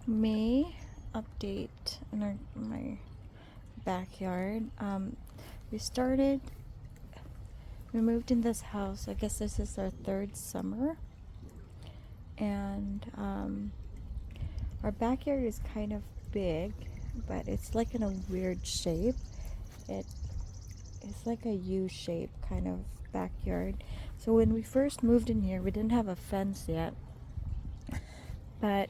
May update in my backyard. We started, we moved in this house. I guess this is our third summer, and our backyard is kind of big, but it's like in a weird shape. It's like a U shape kind of backyard. So when we first moved in here, we didn't have a fence yet. But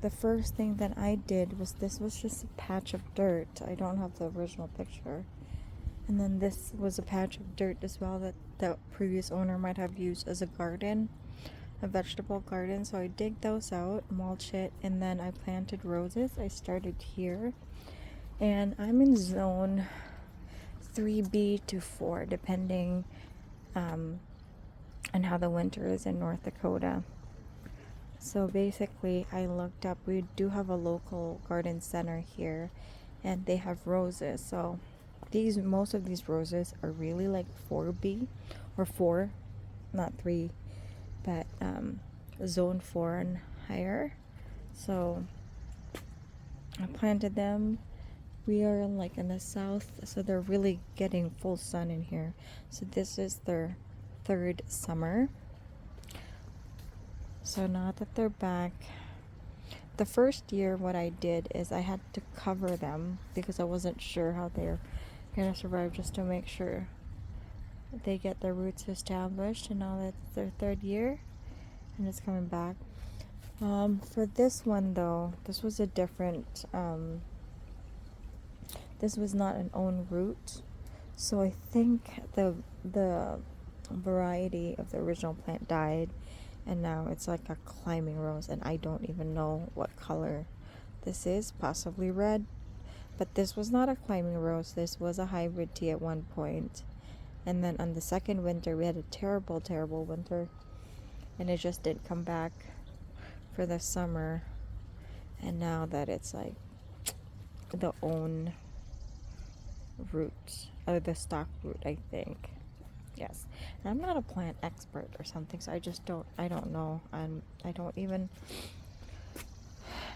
the first thing that I did was, this was just a patch of dirt. I don't have the original picture. And then this was a patch of dirt as well that the previous owner might have used as a garden, a vegetable garden. So I dig those out, mulch it, and then I planted roses. I started here, and I'm in zone 3B to 4, depending on how the winter is in North Dakota. So basically, I looked up, we do have a local garden center here, and they have roses. So most of these roses are really like 4B or 4, not 3, but zone 4 and higher. So I planted them. We are like in the south, so they're really getting full sun in here. So this is their third summer. So now that they're back, the first year what I did is I had to cover them because I wasn't sure how they're going to survive, just to make sure they get their roots established. And now that's their third year and it's coming back. For this one though, this was a different, this was not an own root. So I think the variety of the original plant died, and now it's like a climbing rose, and I don't even know what color this is, possibly red. But this was not a climbing rose, this was a hybrid tea at one point. And then on the second winter, we had a terrible winter, and it just didn't come back for the summer. And now that it's like the own root, or the stock root, I think. Yes. And I'm not a plant expert or something, so I don't know. I don't even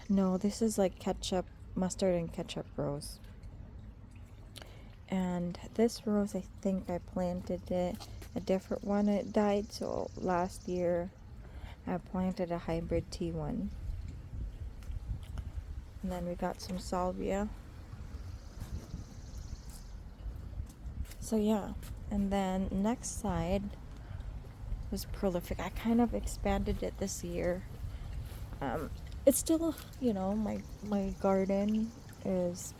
know. This is like ketchup, mustard and ketchup rose. And this rose, I think I planted it, a different one, it died. So last year I planted a hybrid tea one. And then we got some salvia. So yeah. And then next side was prolific. I kind of expanded it this year. It's still, my garden is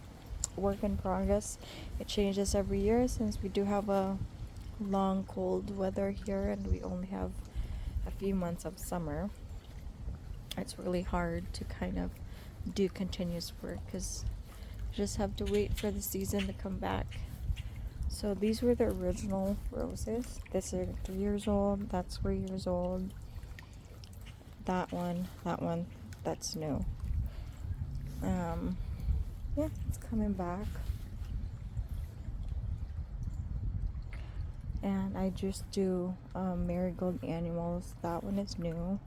work in progress. It changes every year since we do have a long cold weather here and we only have a few months of summer. It's really hard to kind of do continuous work because you just have to wait for the season to come back. So these were the original roses. This is 3 years old. That's 3 years old. That one, that's new. Yeah, it's coming back. And I just do marigold annuals. That one is new.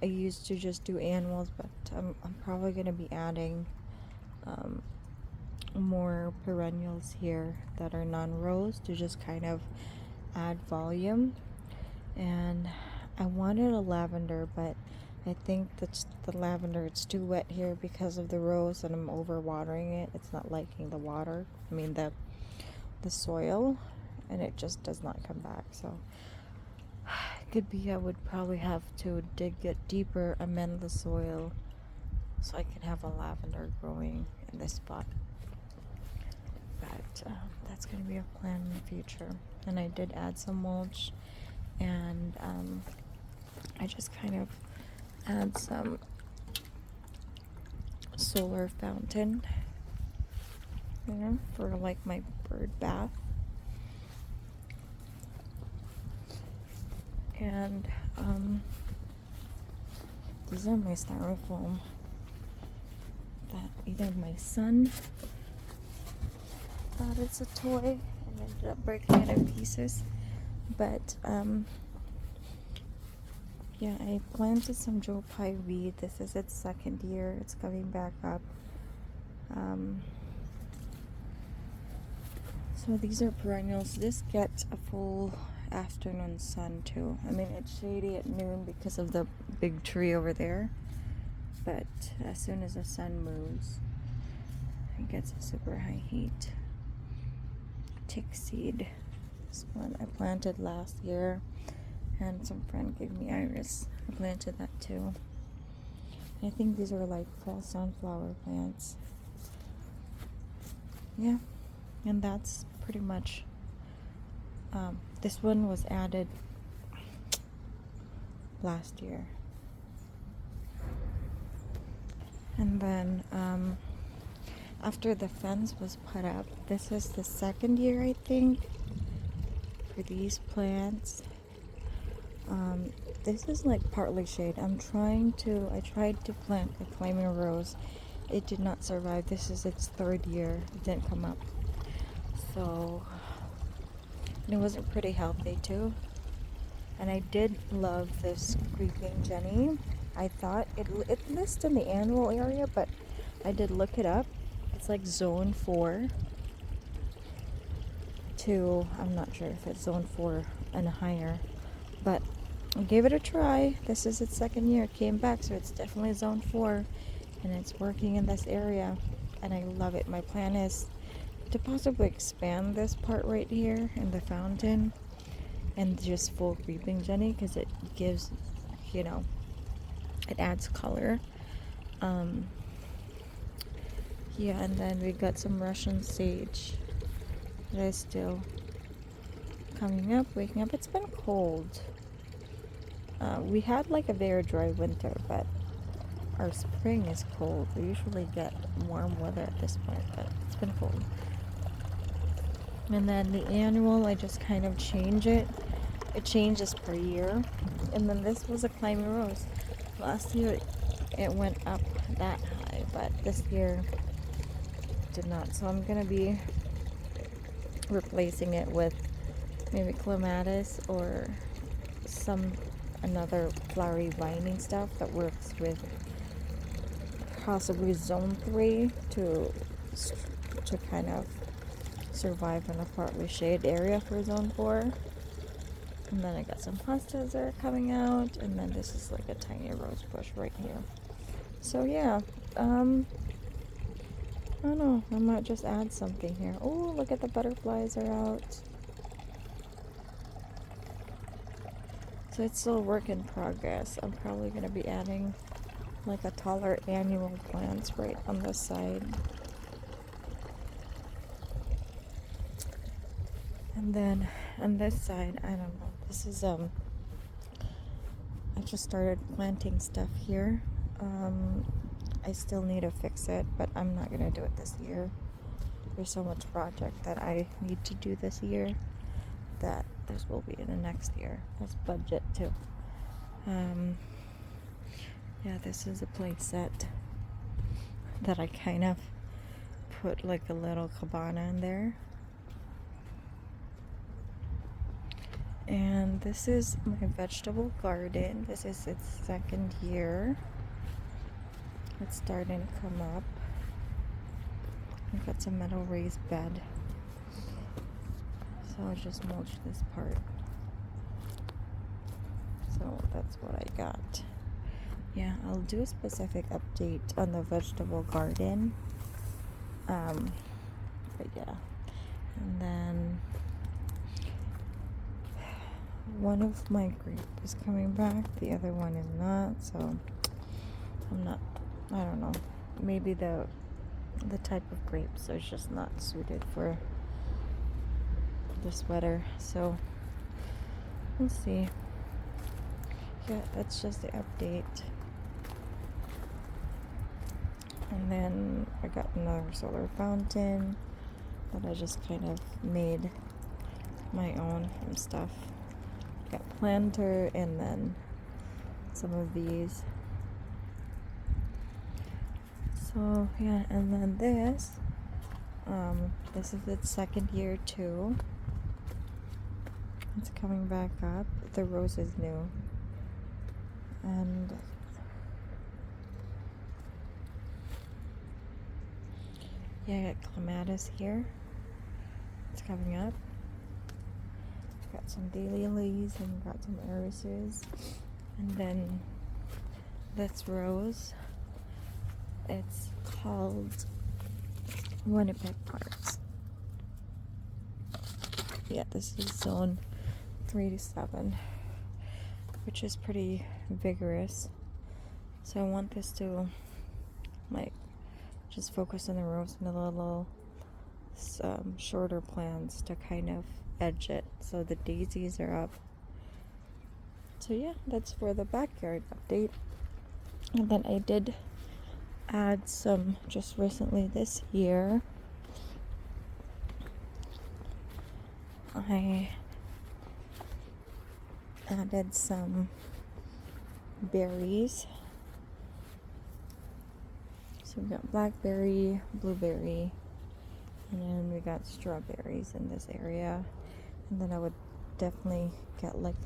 I used to just do annuals, but I'm probably going to be adding more perennials here that are non-rose to just kind of add volume. And I wanted a lavender, but I think that's the lavender, it's too wet here because of the rose and I'm over watering it. It's not liking the water, the soil, and it just does not come back. So it could be I would probably have to dig it deeper, amend the soil so I can have a lavender growing in this spot. But that's going to be a plan in the future. And I did add some mulch, and I just kind of add some solar fountain for like my bird bath. And these are my styrofoam that either my son thought it's a toy and ended up breaking it in pieces, but Yeah, I planted some Joe Pye weed. This is its second year. It's coming back up. So these are perennials. This gets a full afternoon sun too. I mean, it's shady at noon because of the big tree over there. But as soon as the sun moves, it gets a super high heat. Tick seed. This one I planted last year. And some friend gave me iris. I planted that too. I think these are like fall sunflower plants. Yeah, and that's pretty much. This one was added last year. And then after the fence was put up, this is the second year, I think, for these plants. This is like partly shade. I tried to plant a flaming rose. It did not survive. This is its third year. It didn't come up. So, and it wasn't pretty healthy too. And I did love this creeping Jenny. I thought it lists in the annual area, but I did look it up. It's like zone 4 to, I'm not sure if it's zone 4 and higher, but I gave it a try. This is its second year. It came back, so it's definitely zone 4, and it's working in this area, and I love it. My plan is to possibly expand this part right here in the fountain and just full creeping Jenny, because it gives, it adds color. Yeah, and then we got some Russian sage that is still coming up, waking up. It's been cold. We had like a very dry winter, but our spring is cold. We usually get warm weather at this point, but it's been cold. And then the annual, I just kind of change it. It changes per year. And then this was a climbing rose. Last year it went up that high, but this year it did not. So I'm gonna be replacing it with maybe clematis or another flowery vining stuff that works with possibly zone 3 to kind of survive in a partly shade area for zone 4. And then I got some hostas that are coming out, and then this is like a tiny rose bush right here. So yeah, I don't know, I might just add something here. Oh, look at the butterflies are out. So it's still a work in progress. I'm probably going to be adding like a taller annual plants right on this side. And then on this side, I don't know. This is I just started planting stuff here. I still need to fix it, but I'm not going to do it this year. There's so much project that I need to do this year that this will be in the next year. That's budget too. Yeah, this is a play set that I kind of put like a little cabana in there. And this is my vegetable garden. This is its second year. It's starting to come up. I've got some metal raised bed. So I'll just mulch this part. So that's what I got. Yeah, I'll do a specific update on the vegetable garden. But yeah. And then one of my grape is coming back, the other one is not, so I don't know. Maybe the type of grapes are just not suited for this weather, so we'll see. Yeah, that's just the update. And then I got another solar fountain that I just kind of made my own from stuff. Got planter and then some of these. So yeah, and then this is its second year too. It's coming back up. The rose is new. And yeah, I got clematis here. It's coming up. Got some daylilies and got some irises. And then this rose, it's called Winnipeg Parks. Yeah, this is zone 3 to 7, which is pretty vigorous. So I want this to like just focus on the rose and the little shorter plants to kind of edge it. So the daisies are up. So yeah, that's for the backyard update. And then I did add some just recently this year. I added some berries. So we got blackberry, blueberry, and then we got strawberries in this area. And then I would definitely get like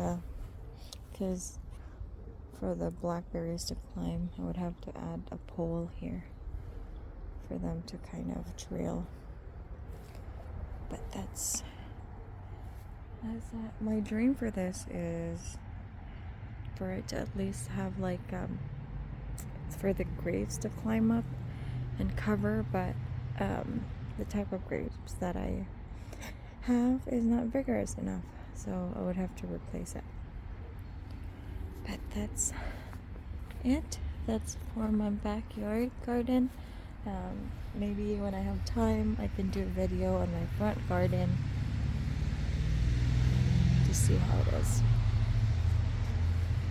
because for the blackberries to climb, I would have to add a pole here for them to kind of trail. But that's that. My dream for this is for it to at least have like for the grapes to climb up and cover, but the type of grapes that I have is not vigorous enough, so I would have to replace it. But that's it. That's for my backyard garden. Maybe when I have time, I can do a video on my front garden to see how it is.